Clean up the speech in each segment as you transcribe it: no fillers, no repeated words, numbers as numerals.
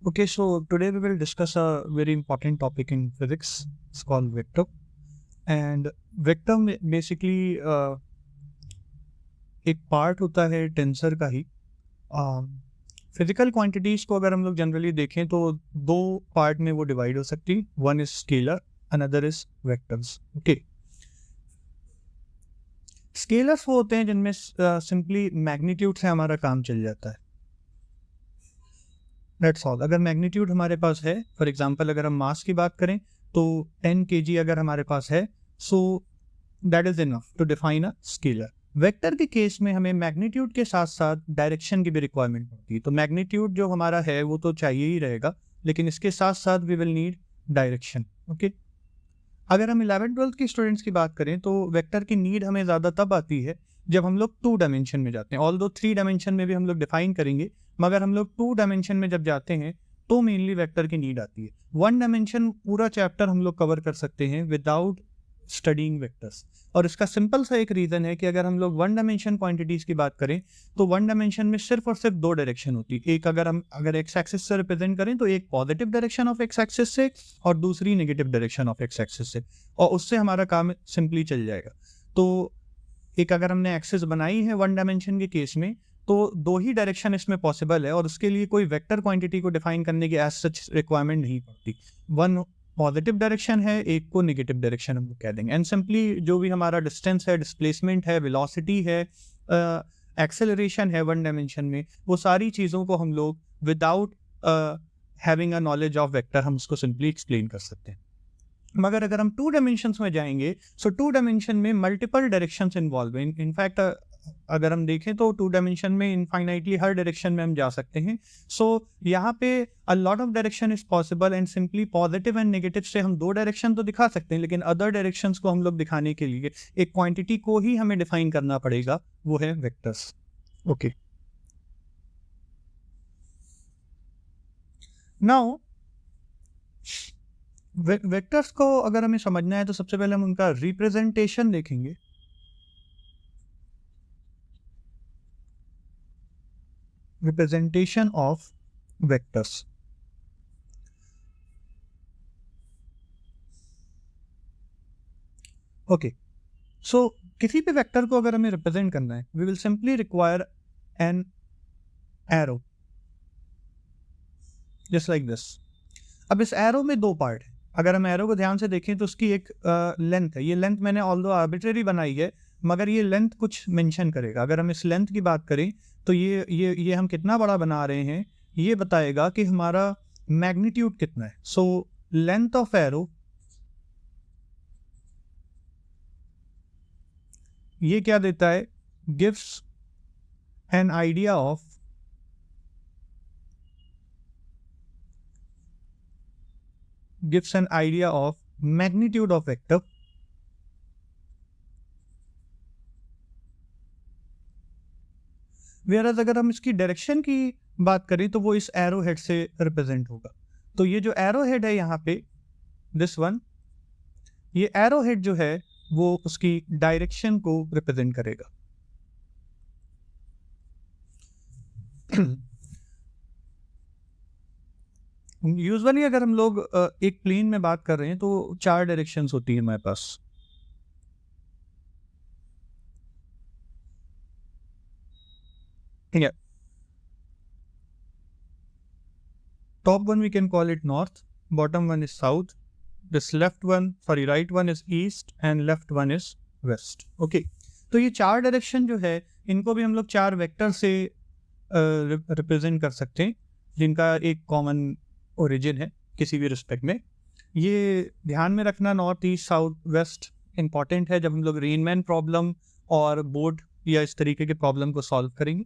Okay, so today we will discuss a very important topic in physics. It's called vector. And vector basically एक part होता है tensor का ही. Physical quantities को अगर हम लोग जनरली देखें तो दो पार्ट में वो डिवाइड हो सकती है. One is scalar, another is vectors. Okay, scalars वो होते हैं जिनमें सिंपली मैग्नीट्यूड से हमारा काम चल जाता है. That's all. अगर मैग्नीट्यूड हमारे पास है, फॉर एग्जांपल अगर हम मास की बात करें तो 10 kg अगर हमारे पास है, so that is enough to define a scalar. Vector के केस में हमें मैग्नीट्यूड के साथ साथ डायरेक्शन की भी रिक्वायरमेंट होती है. तो मैग्नीट्यूड जो हमारा है वो तो चाहिए ही रहेगा, लेकिन इसके साथ साथ we will need direction. Okay, अगर हम 11th-12th के स्टूडेंट्स की बात करें तो वेक्टर की नीड हमें ज़्यादा तब आती है जब हम लोग 2 डायमेंशन में जाते हैं. ऑल्दो 3 डायमेंशन में भी हम लोग डिफाइन करेंगे, मगर हम लोग 2 डायमेंशन में जब जाते हैं तो मेनली वेक्टर की नीड आती है. 1 डायमेंशन पूरा चैप्टर हम लोग कवर कर सकते हैं विदाउट स्टडीइंग वेक्टर्स. और इसका सिंपल सा एक रीज़न है कि अगर हम लोग 1 डायमेंशन क्वांटिटीज़ की बात करें तो 1 डायमेंशन में सिर्फ और सिर्फ 2 डायरेक्शन होती है. एक अगर एक्स एक्सिस से रिप्रेजेंट करें तो एक positive direction of x axis से और दूसरी negative direction of x axis से, और उससे हमारा काम सिंपली चल जाएगा. तो एक अगर हमने एक्सिस बनाई है 1 डायमेंशन के केस में तो 2 ही डायरेक्शन इसमें पॉसिबल है, और उसके लिए कोई वेक्टर क्वांटिटी को डिफाइन करने की एज सच रिक्वायरमेंट नहीं पड़ती. वन पॉजिटिव डायरेक्शन है, एक को नेगेटिव डायरेक्शन हम लोग कह देंगे. एंड सिंपली जो भी हमारा डिस्टेंस है, डिस्प्लेसमेंट है, वेलोसिटी है, एक्सेलरेशन है 1 डायमेंशन में, वो सारी चीज़ों को हम लोग without having a knowledge of vector हम उसको सिंपली एक्सप्लेन कर सकते हैं. मगर अगर हम 2 डायमेंशंस में जाएंगे, सो 2 डायमेंशन में मल्टीपल डायरेक्शंस इन्वॉल्व हैं. इनफैक्ट अगर हम देखें तो 2 डायमेंशन में इनफाइनाइटली हर डायरेक्शन में हम जा सकते हैं. सो यहाँ पे a lot of direction is possible, and simply positive and negative से हम 2 डायरेक्शन तो दिखा सकते हैं, लेकिन अदर डायरेक्शंस को हम लोग दिखाने के लिए एक क्वांटिटी को ही हमें डिफाइन करना पड़ेगा, वो है वेक्टर्स. ओके, नाउ वेक्टर्स को अगर हमें समझना है तो सबसे पहले हम उनका रिप्रेजेंटेशन देखेंगे. Representation of vectors. Okay, so किसी भी वेक्टर को अगर हमें रिप्रेजेंट करना है, we will simply require an arrow just like this. अब इस एरो में 2 पार्ट है. अगर हम एरो को ध्यान से देखें तो उसकी एक लेंथ है. ये लेंथ मैंने ऑल्दो आर्बिट्रेरी बनाई है, मगर ये लेंथ कुछ मेंशन करेगा. अगर हम इस लेंथ की बात करें तो ये हम कितना बड़ा बना रहे हैं ये बताएगा कि हमारा मैग्नीट्यूड कितना है. सो लेंथ ऑफ एरो ये क्या देता है, gives an idea of magnitude of vector. Whereas अगर हम इसकी डायरेक्शन की बात करें तो वो इस एरो हेड से रिप्रेजेंट होगा. तो ये जो एरो हेड है यहाँ पे, दिस वन, ये एरो हेड जो है वो उसकी डायरेक्शन को रिप्रेजेंट करेगा. यूजुअली अगर हम लोग एक प्लेन में बात कर रहे हैं तो 4 डायरेक्शंस होती है हमारे पास. ठीक है, top one we can call it north, bottom one is south, this right one is east and left one is west. Okay, तो ये 4 डायरेक्शन जो है इनको भी हम लोग 4 वेक्टर से रिप्रेजेंट कर सकते हैं, जिनका एक कॉमन ओरिजिन है किसी भी रिस्पेक्ट में. ये ध्यान में रखना, north east south west important है जब हम लोग रेनमैन प्रॉब्लम और बोर्ड या इस तरीके के प्रॉब्लम को सॉल्व करेंगे.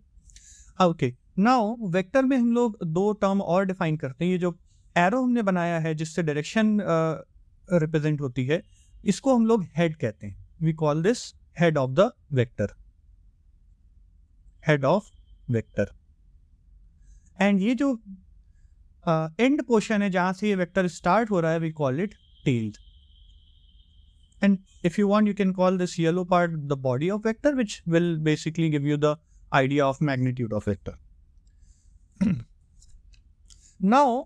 ओके, नाउ वेक्टर में हम लोग 2 टर्म और डिफाइन करते हैं. ये जो एरो हमने बनाया है जिससे डायरेक्शन रिप्रेजेंट होती है, इसको हम लोग हेड कहते हैं. We call this head of the vector. Head of vector. And ये जो एंड पोर्शन है जहां से ये वेक्टर स्टार्ट हो रहा है, we call it tail. And if you want you can call this yellow part the body of vector, which will basically give you the idea of magnitude of vector. Now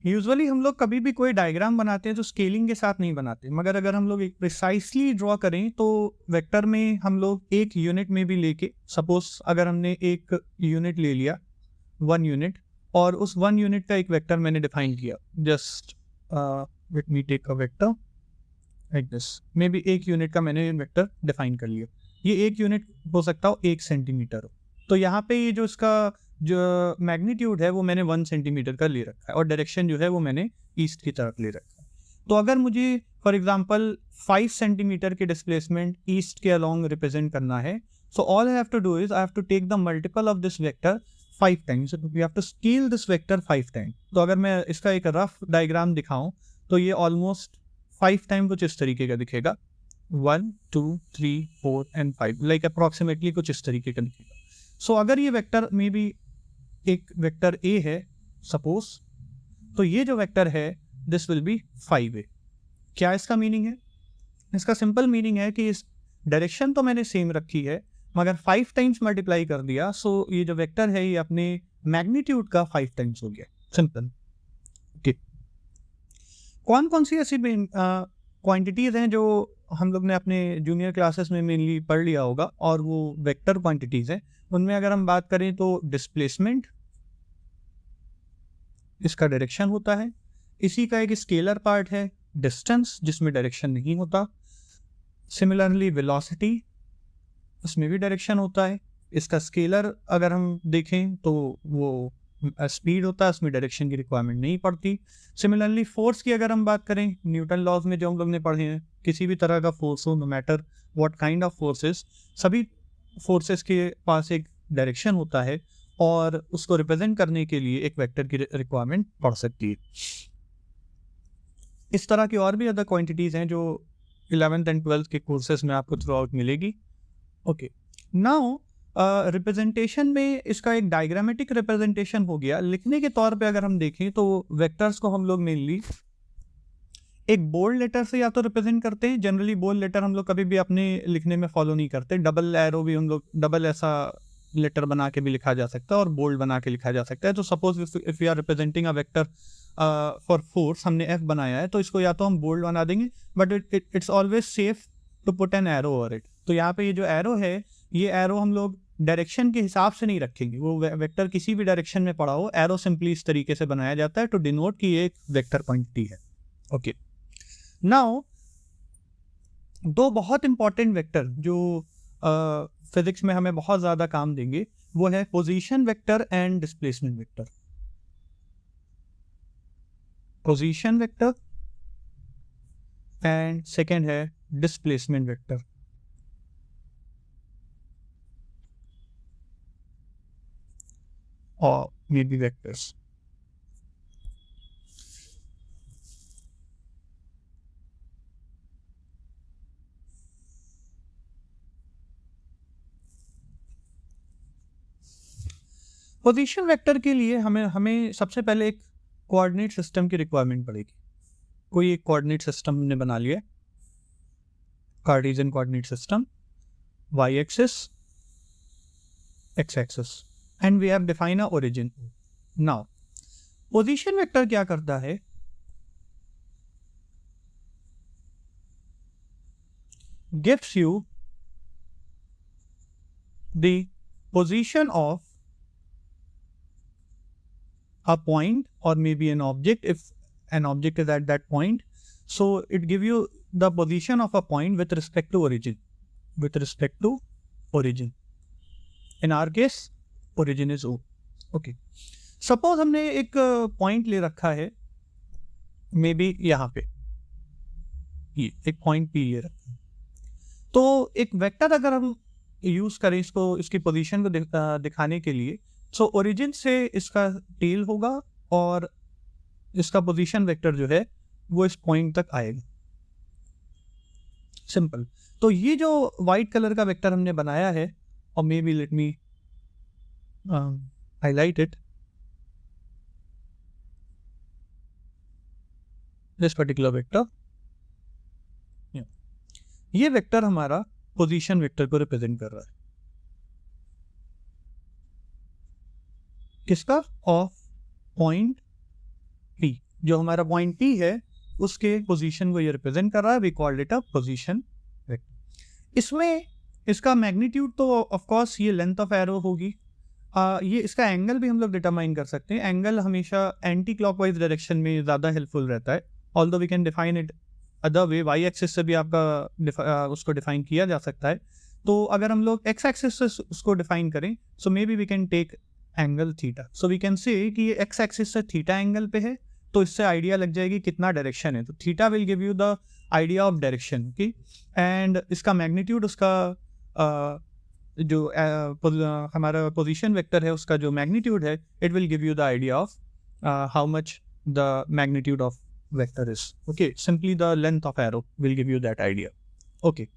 usually हम लोग कभी भी कोई diagram बनाते हैं तो scaling के साथ नहीं बनाते, मगर अगर हम लोग एक प्रिसाइसली ड्रॉ करें तो वेक्टर में हम लोग एक यूनिट में भी लेके, सपोज अगर हमने एक यूनिट ले लिया 1 यूनिट, और उस 1 यूनिट का एक वेक्टर मैंने डिफाइन किया, just let me take a vector like this, maybe 1 unit का मैंने वेक्टर डिफाइन कर लिया। ये 1 यूनिट हो सकता हो 1 सेंटीमीटर हो, तो यहाँ पे ये जो इसका जो मैग्नीट्यूड है वो मैंने 1 सेंटीमीटर का ले रखा है, और डायरेक्शन जो है वो मैंने ईस्ट की तरफ ले रखा है। तो अगर मुझे फॉर एग्जांपल 5 सेंटीमीटर के डिस्प्लेसमेंट ईस्ट के अलोंग रिप्रेजेंट करना है, so all I have to do is I have to take the multiple of this vector 5 times, we have to scale this vector 5 times. तो अगर मैं इसका एक rough diagram दिखाऊं तो ये ऑलमोस्ट 5 टाइम कुछ इस तरीके का दिखेगा, 1 2 3 4 एंड 5, लाइक अप्रॉक्सीमेटली कुछ इस तरीके का दिखेगा। सो अगर ये वेक्टर मे बी एक वेक्टर ए है सपोज, तो ये जो वेक्टर है दिस विल बी 5a। क्या इसका मीनिंग है? इसका सिंपल मीनिंग है कि इस डायरेक्शन तो मैंने सेम रखी है, मगर 5 टाइम्स मल्टीप्लाई कर दिया, सो ये जो वेक्टर है ये अपने मैग्नीट्यूड का 5 टाइम्स हो गया। सिंपल। ओके, कौन कौन सी ऐसी क्वांटिटीज हैं जो हम लोग ने अपने जूनियर क्लासेस में मेनली पढ़ लिया होगा, और वो वेक्टर क्वांटिटीज हैं। उनमें अगर हम बात करें तो डिस्प्लेसमेंट, इसका डायरेक्शन होता है। इसी का एक स्केलर पार्ट है डिस्टेंस, जिसमें डायरेक्शन नहीं होता। सिमिलरली वेलोसिटी, उसमें भी डायरेक्शन होता है। इसका स्केलर अगर हम देखें तो वो स्पीड होता है, उसमें डायरेक्शन की रिक्वायरमेंट नहीं पड़ती। सिमिलरली फोर्स की अगर हम बात करें, न्यूटन लॉज में जो हम लोग ने पढ़े हैं, किसी भी तरह का फोर्स हो, no matter what kind of forces, सभी फोर्सेस के पास एक डायरेक्शन होता है, और उसको रिप्रेजेंट करने के लिए एक वेक्टर की रिक्वायरमेंट पड़ सकती है। इस तरह की और भी अदर क्वांटिटीज हैं जो 11th एंड 12th के कोर्सेज में आपको थ्रू आउट मिलेगी। ओके, नाउ रिप्रेजेंटेशन में इसका एक डायग्रामेटिक रिप्रेजेंटेशन हो गया। लिखने के तौर पे अगर हम देखें तो वेक्टर्स को हम लोग मेनली एक बोल्ड लेटर से या तो रिप्रेजेंट करते हैं। जनरली बोल्ड लेटर हम लोग कभी भी अपने लिखने में फॉलो नहीं करते। डबल एरो भी हम लोग, डबल ऐसा लेटर बना के भी लिखा जा सकता है और बोल्ड बना के लिखा जा सकता है। तो suppose if you are representing a vector for force, हमने एफ बनाया है, तो इसको या तो हम बोल्ड बना देंगे, but it's always safe to put an arrow over it. तो यहाँ पे ये जो एरो है, ये एरो हम लोग डायरेक्शन के हिसाब से नहीं रखेंगे। वो वेक्टर किसी भी डायरेक्शन में पड़ा हो, एरो सिंपली इस तरीके से बनाया जाता है टू डिनोट कि ये एक वेक्टर क्वांटिटी है। ओके, नाउ दो बहुत इंपॉर्टेंट वेक्टर जो फिजिक्स में हमें बहुत ज्यादा काम देंगे, वो है position vector and displacement vector. Position vector and second है डिस्प्लेसमेंट वेक्टर। और ये भी वेक्टर्स। पोजीशन वेक्टर के लिए हमें सबसे पहले एक कोऑर्डिनेट सिस्टम की रिक्वायरमेंट पड़ेगी। कोई एक कोऑर्डिनेट सिस्टम हमने बना लिया, Cartesian coordinate system, Y axis, X axis, and we have define a origin. Now position vector क्या करता है, gives you the position of a point or maybe an object if an object is at that point. So it give you the position of a point with respect to origin. In our case, origin is O. Okay. Suppose हमने एक point ले रखा है, maybe यहाँ पे ये एक point P ले रखा है। तो एक वेक्टर अगर हम यूज करें इसको, इसकी पोजीशन को दिखाने के लिए, सो ओरिजिन से इसका टेल होगा और इसका पोजीशन वेक्टर जो है वो इस पॉइंट तक आएगा। सिंपल। तो ये जो वाइट कलर का वेक्टर हमने बनाया है, और may B let me highlight it, this particular vector, ये वेक्टर हमारा पोजीशन वेक्टर को रिप्रेजेंट कर रहा है। किसका? ऑफ पॉइंट जो हमारा पॉइंट P है उसके पोजीशन को ये रिप्रेजेंट कर रहा है, we called it a position vector. इसमें इसका मैग्नीट्यूड तो ऑफ कोर्स ये लेंथ ऑफ एरो होगी, ये इसका एंगल भी हम लोग डिटरमाइन कर सकते हैं। एंगल हमेशा एंटी क्लॉकवाइज डायरेक्शन में ज़्यादा हेल्पफुल रहता है, although we can define it other way, Y axis से भी आपका उसको डिफाइन किया जा सकता है। तो अगर हम लोग एक्स एक्सिस से उसको डिफाइन करें, so maybe we can take angle theta, so we can say कि ये एक्स एक्सिस से थीटा एंगल पे है, तो इससे आइडिया लग जाएगी कितना डायरेक्शन है। तो theta will give you the idea of direction की, एंड इसका मैग्नीट्यूड उसका जो हमारा पोजीशन वेक्टर है उसका जो मैग्नीट्यूड है, it will give you the idea of how much the magnitude of vector is. Okay, simply the length of arrow will give you that idea. Okay,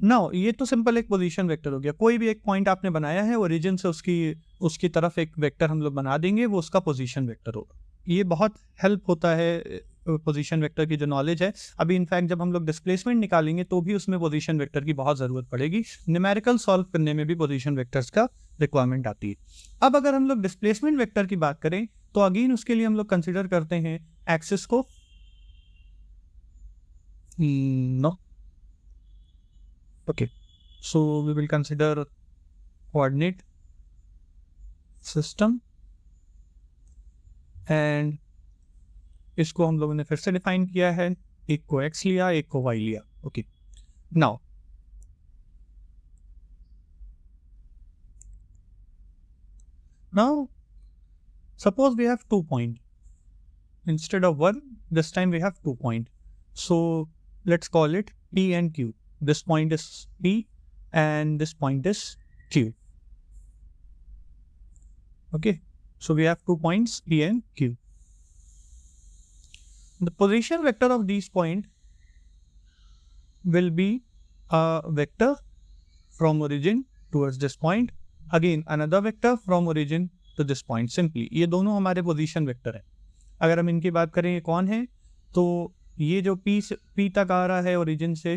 now ये तो simple एक position vector हो गया। कोई भी एक point आपने बनाया है, ओरिजिन से उसकी तरफ एक वेक्टर हम लोग बना देंगे, वो उसका पोजीशन वेक्टर होगा। ये बहुत हेल्प होता है पोजीशन वेक्टर की जो नॉलेज है। अभी इनफैक्ट जब हम लोग डिस्प्लेसमेंट निकालेंगे तो भी उसमें पोजीशन वेक्टर की बहुत ज़रूरत पड़ेगी। न्यूमेरिकल सॉल्व करने में भी पोजीशन वेक्टर्स का रिक्वायरमेंट आती है। अब अगर हम लोग डिस्प्लेसमेंट वेक्टर की बात करें तो अगेन उसके लिए हम लोग कंसिडर करते हैं एक्सिस को, no, okay, so we will consider coordinate system, and इसको हम लोगों ने फिर से डिफाइन किया है, एक को x लिया, एक को y लिया। Okay, now suppose we have 2 points instead of 1, this time we have 2 points, so let's call it P and Q. This point is P and this point is Q. Okay, so we have 2 points P and Q. The position vector of these points will be a vector from origin towards this point, again another vector from origin to this point. Simply ये दोनों हमारे position vector हैं। अगर हम इनकी बात करें ये कौन है, तो ये जो P तक आ रहा है ओरिजिन से,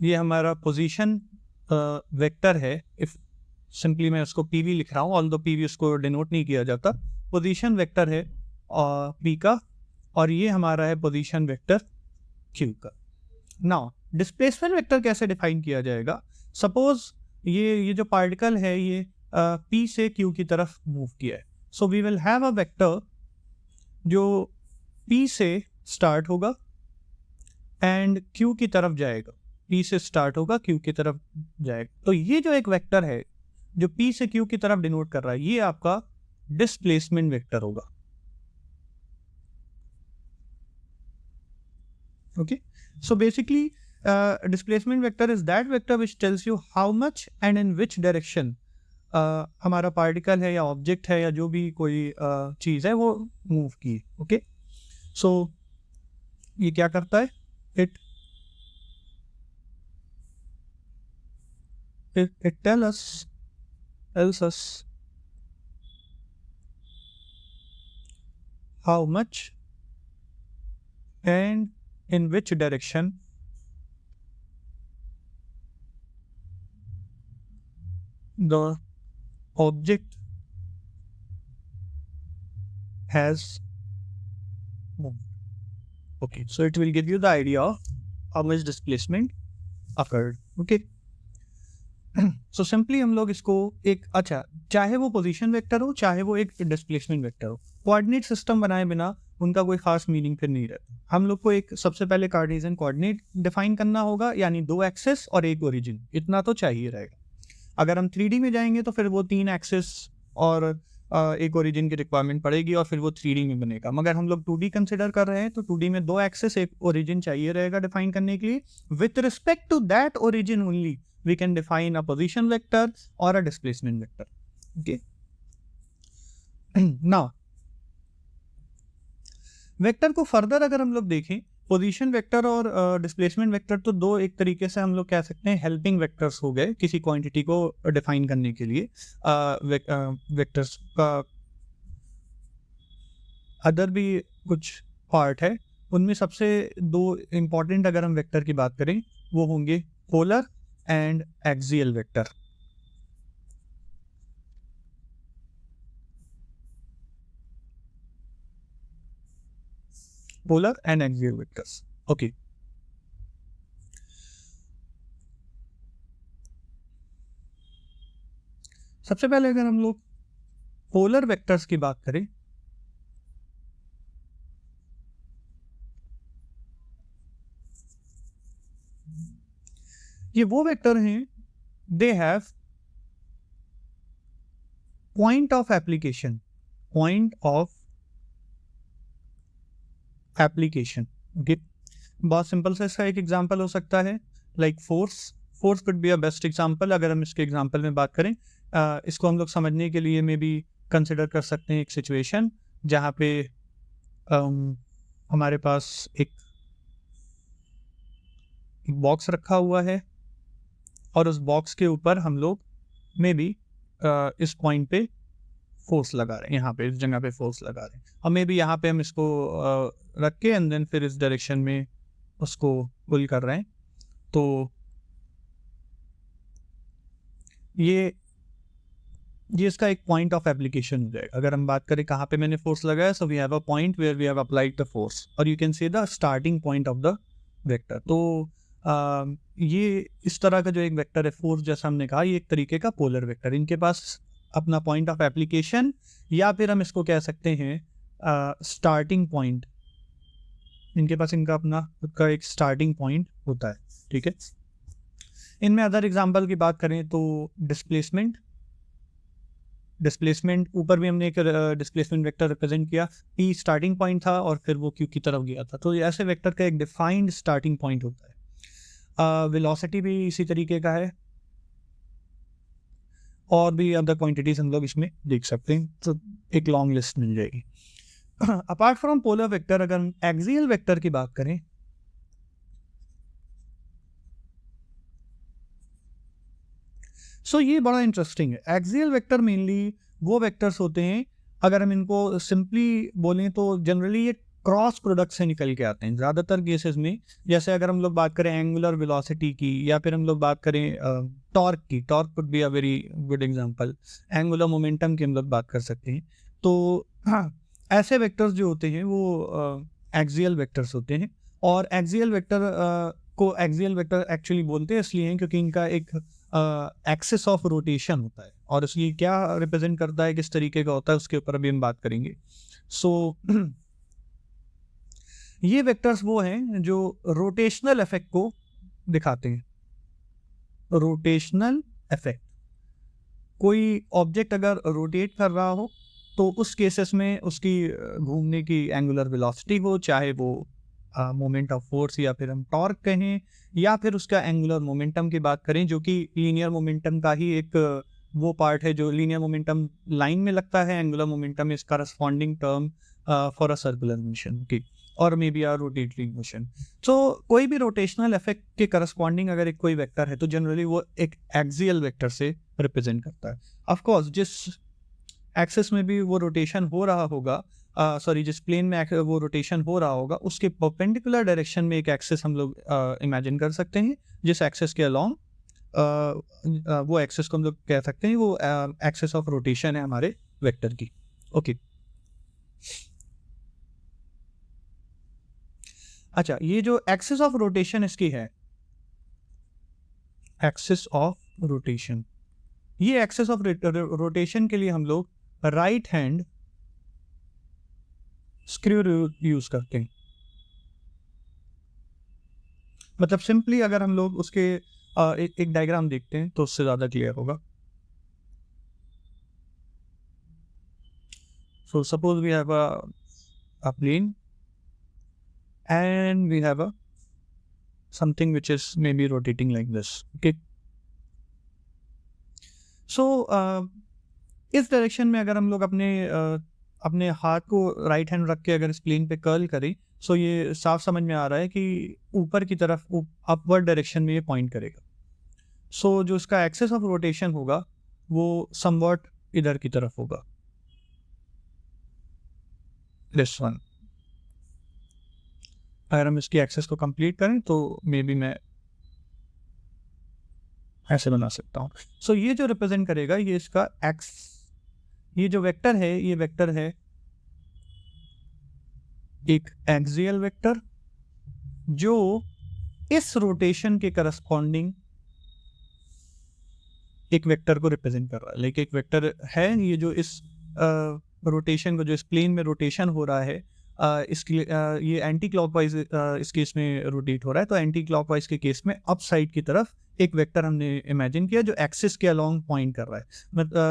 ये हमारा पोजीशन वेक्टर है। इफ सिंपली मैं उसको PV लिख रहा हूँ, ऑल्दो PV उसको डिनोट नहीं किया जाता, पोजीशन वेक्टर है P का, और ये हमारा है पोजीशन वेक्टर Q का। नाउ डिस्प्लेसमेंट वेक्टर कैसे डिफाइन किया जाएगा? सपोज ये जो पार्टिकल है ये P से Q की तरफ मूव किया है, so we will have a vector जो P से स्टार्ट होगा एंड Q की तरफ जाएगा। P से स्टार्ट होगा, Q की तरफ जाएगा। तो ये जो एक वेक्टर है जो P से Q की तरफ डिनोट कर रहा है, ये आपका डिस्प्लेसमेंट वेक्टर होगा। Okay, so basically displacement vector is that vector which tells you how much and in which direction हमारा पार्टिकल है या ऑब्जेक्ट है या जो भी कोई चीज़ है वो मूव की। ओके, सो ये क्या करता है, it tells us how much and in which direction the object has moved. Okay, so it will give you the idea of how much displacement occurred. Okay, so simply हम लोग इसको एक, अच्छा, चाहे वो पोजीशन वेक्टर हो चाहे वो एक डिस्प्लेसमेंट वेक्टर हो, कोऑर्डिनेट सिस्टम बनाए बिना उनका कोई खास मीनिंग फिर नहीं रहता। हम लोग को एक सबसे पहले कार्टेशियन कोऑर्डिनेट डिफाइन करना होगा, यानी 2 एक्सेस और एक ओरिजिन, इतना तो चाहिए रहेगा। अगर हम 3D में जाएंगे तो फिर वो 3 एक्सेस और एक ओरिजिन की रिक्वायरमेंट पड़ेगी और फिर वो 3D में बनेगा। मगर हम लोग 2D कंसिडर कर रहे हैं तो 2D में 2 एक्सेस एक ओरिजिन चाहिए रहेगा डिफाइन करने के लिए। With respect to that origin only we can define a position vector और a displacement vector. Okay, now vector को फर्दर अगर हम लोग देखें, पोजीशन वेक्टर और डिस्प्लेसमेंट वेक्टर तो दो एक तरीके से हम लोग कह सकते हैं हेल्पिंग वेक्टर्स हो गए किसी क्वांटिटी को डिफाइन करने के लिए। वेक्टर्स का अदर भी कुछ पार्ट है, उनमें सबसे 2 इम्पॉर्टेंट अगर हम वेक्टर की बात करें वो होंगे polar and axial vector. Polar and axial vectors. Okay, सबसे पहले अगर हम लोग पोलर वेक्टर्स की बात करें, ये वो वेक्टर हैं, they have point of application, point of application. Okay, बहुत सिंपल सा इसका एक एग्जांपल हो सकता है like force. Force could be a best example. अगर हम इसके एग्जांपल में बात करें, इसको हम लोग समझने के लिए मे बी कंसिडर कर सकते हैं एक सिचुएशन जहाँ पे हमारे पास एक बॉक्स रखा हुआ है और उस बॉक्स के ऊपर हम लोग मे बी इस पॉइंट पे फोर्स लगा रहे हैं, यहाँ पे इस जगह पे फोर्स लगा रहे हैं, और मे बी यहाँ पे हम इसको रख के एंड देन फिर इस डायरेक्शन में उसको पुल कर रहे हैं। तो ये इसका एक पॉइंट ऑफ एप्लीकेशन हो जाएगा। अगर हम बात करें कहाँ पे मैंने फोर्स लगाया, so we have a point where we have applied the force, और you can say the starting point of the vector. तो ये इस तरह का जो एक वेक्टर है फोर्स, जैसा हमने कहा, ये एक तरीके का पोलर वेक्टर। इनके पास अपना पॉइंट ऑफ एप्लीकेशन, या फिर हम इसको कह सकते हैं स्टार्टिंग पॉइंट, इनके पास इनका अपना खुद का एक स्टार्टिंग पॉइंट होता है। ठीक है, इनमें अदर एग्जांपल की बात करें तो डिस्प्लेसमेंट, ऊपर भी हमने एक डिस्प्लेसमेंट वेक्टर रिप्रेजेंट किया, पी स्टार्टिंग पॉइंट था और फिर वो क्यू की तरफ गया था, तो ऐसे वेक्टर का एक डिफाइंड स्टार्टिंग पॉइंट होता है। वेलोसिटी भी इसी तरीके का है, और भी अदर क्वांटिटीज हम लोग इसमें देख सकते हैं, तो एक लॉन्ग लिस्ट मिल जाएगी। अपार्ट फ्रॉम पोलर वेक्टर, अगर हम एक्सियल वेक्टर की बात करें, सो ये बड़ा इंटरेस्टिंग है। एक्सियल वेक्टर मेनली वो वेक्टर्स होते हैं, अगर हम इनको सिंपली बोलें तो जनरली ये क्रॉस प्रोडक्ट से निकल के आते हैं ज़्यादातर केसेस में। जैसे अगर हम लोग बात करें एंगुलर वेलोसिटी की, या फिर हम लोग बात करें टॉर्क की, torque could be a very good example. Angular momentum की हम लोग बात कर सकते हैं। तो हाँ, ऐसे वेक्टर्स जो होते हैं वो एक्सियल वेक्टर्स होते हैं। और एक्सियल वेक्टर को एक्सियल वेक्टर एक्चुअली बोलते हैं इसलिए हैं क्योंकि इनका एक एक्सिस ऑफ रोटेशन होता है, और इसलिए क्या रिप्रेजेंट करता है, किस तरीके का होता है, उसके ऊपर अभी हम बात करेंगे। सो ये वेक्टर्स वो हैं जो रोटेशनल इफेक्ट को दिखाते हैं। रोटेशनल इफेक्ट, कोई ऑब्जेक्ट अगर रोटेट कर रहा हो तो उस केसेस में उसकी घूमने की एंगुलर वेलोसिटी हो, चाहे वो मोमेंट ऑफ फोर्स या फिर हम टॉर्क कहें, या फिर उसका एंगुलर मोमेंटम की बात करें, जो कि लीनियर मोमेंटम का ही एक वो पार्ट है जो लीनियर मोमेंटम लाइन में लगता है। Angular momentum is corresponding term for a circular motion की, और may be or rotatory motion. तो कोई भी रोटेशनल इफेक्ट के करस्पॉन्डिंग अगर एक कोई वेक्टर है तो जनरली वो एक एक्सियल वेक्टर से रिप्रेजेंट करता है। ऑफ कोर्स जिस एक्सिस में भी वो रोटेशन हो रहा होगा, जिस प्लेन में वो रोटेशन हो रहा होगा, उसके परपेंडिकुलर डायरेक्शन में एक एक्सिस हम लोग इमेजिन कर सकते हैं, जिस एक्सिस के अलोंग वो एक्सिस को हम लोग कह सकते हैं वो एक्सिस ऑफ रोटेशन है हमारे वेक्टर की। ओके, अच्छा, ये जो एक्सिस ऑफ रोटेशन इसकी है, एक्सिस ऑफ रोटेशन, ये एक्सिस ऑफ रोटेशन के लिए हम लोग राइट हैंड स्क्रू यूज करते हैं। मतलब सिंपली अगर हम लोग उसके एक डायग्राम देखते हैं तो उससे ज्यादा क्लियर होगा। So suppose we have a plane and we have a something which is maybe rotating like this. Okay, so इस डायरेक्शन में अगर हम लोग अपने हाथ को राइट हैंड रख के अगर इस प्लेन पे कर्ल करें, सो ये साफ समझ में आ रहा है कि ऊपर की तरफ अपवर्ड डायरेक्शन में ये पॉइंट करेगा। सो जो इसका एक्सिस ऑफ रोटेशन होगा वो समवॉट इधर की तरफ होगा, दिस वन। अगर हम इसकी एक्सेस को कंप्लीट करें तो मे बी मैं ऐसे बना सकता हूँ। सो ये जो रिप्रेजेंट करेगा ये इसका एक्स, ये जो वेक्टर है ये वेक्टर है एक एक्सियल वेक्टर जो इस रोटेशन के करस्पॉन्डिंग एक वेक्टर को रिप्रेजेंट कर रहा है। लाइक एक वेक्टर है ये जो इस रोटेशन को, जो इस प्लेन में रोटेशन हो रहा है, इसके ये एंटी क्लॉकवाइज इस केस में रोटेट हो रहा है, तो एंटी क्लॉकवाइज के केस में अप साइड की तरफ एक वेक्टर हमने इमेजिन किया जो एक्सिस के अलोंग पॉइंट कर रहा है।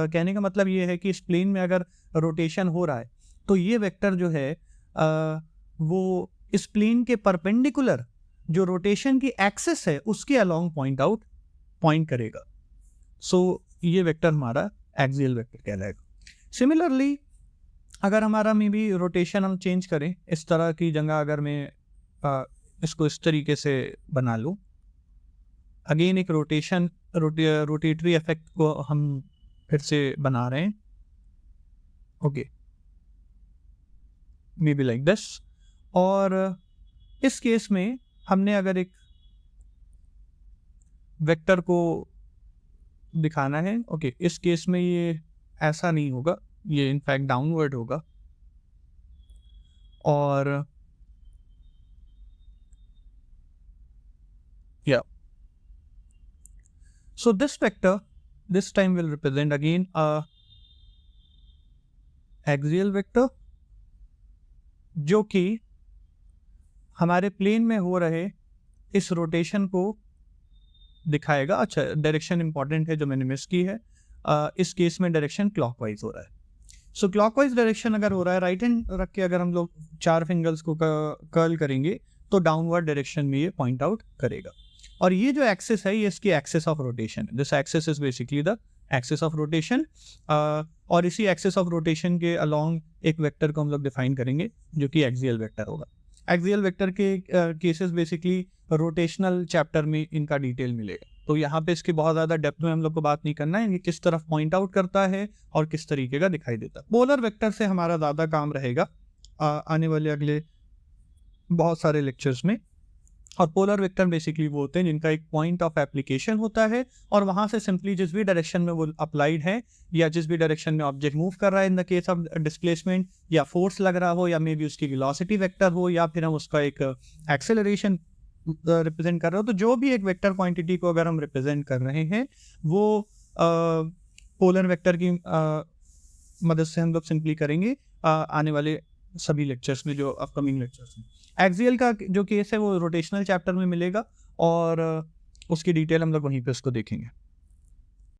कहने का मतलब ये है कि इस प्लेन में अगर रोटेशन हो रहा है तो ये वेक्टर जो है वो इस प्लेन के परपेंडिकुलर जो रोटेशन की एक्सिस है उसके अलोंग पॉइंट करेगा। सो ये वेक्टर हमारा एक्सियल वेक्टर कहलाएगा। सिमिलरली अगर हमारा मे बी रोटेशन हम चेंज करें, इस तरह की जगह अगर मैं इसको इस तरीके से बना लूँ, अगेन एक रोटेटरी इफेक्ट को हम फिर से बना रहे हैं। Okay, may be like this. और इस केस में हमने अगर एक वेक्टर को दिखाना है, ओके, इस केस में ये ऐसा नहीं होगा, ये इनफैक्ट डाउनवर्ड होगा। और या so this vector this time will represent again a axial vector जो कि हमारे प्लेन में हो रहे इस रोटेशन को दिखाएगा। अच्छा, डायरेक्शन इंपॉर्टेंट है जो मैंने मिस की है। इस केस में डायरेक्शन क्लॉकवाइज हो रहा है। सो क्लॉकवाइज डायरेक्शन अगर हो रहा है, राइट हैंड रख के अगर हम लोग 4 फिंगर्स को कर्ल करेंगे तो डाउनवर्ड डायरेक्शन में ये पॉइंट आउट करेगा। और ये जो एक्सिस है ये इसकी एक्सिस ऑफ रोटेशन है। This axis is basically the axis of rotation. और इसी एक्सिस ऑफ रोटेशन के अलोंग एक वेक्टर को हम लोग डिफाइन करेंगे जो कि एक्सियल वेक्टर होगा। एक्सियल वेक्टर के केसेस बेसिकली रोटेशनल चैप्टर में इनका डिटेल मिलेगा, तो यहाँ पे इसकी बहुत ज़्यादा डेप्थ में हम लोग को बात नहीं करना है। ये किस तरफ पॉइंट आउट करता है और किस तरीके का दिखाई देता है। पोलर वेक्टर से हमारा ज़्यादा काम रहेगा आने वाले अगले बहुत सारे लेक्चर्स में। और पोलर वेक्टर बेसिकली वो होते हैं जिनका एक पॉइंट ऑफ एप्लीकेशन होता है और वहाँ से सिंपली जिस भी डायरेक्शन में वो अप्लाइड है या जिस भी डायरेक्शन में ऑब्जेक्ट मूव कर रहा है, in the case of displacement या फोर्स लग रहा हो या मे बी उसकी वेलोसिटी वेक्टर हो या फिर हम उसका एक एक्सेलरेशन रिप्रेजेंट कर रहे हो, तो जो भी एक वेक्टर क्वांटिटी को अगर हम रिप्रेजेंट कर रहे हैं वो पोलर वेक्टर की मदद से हम लोग सिंपली करेंगे आने वाले सभी लेक्चर्स में, जो अपकमिंग लेक्चर्स में। एक्सियल का जो केस है वो रोटेशनल चैप्टर में मिलेगा और उसकी डिटेल हम लोग वहीं पे उसको देखेंगे।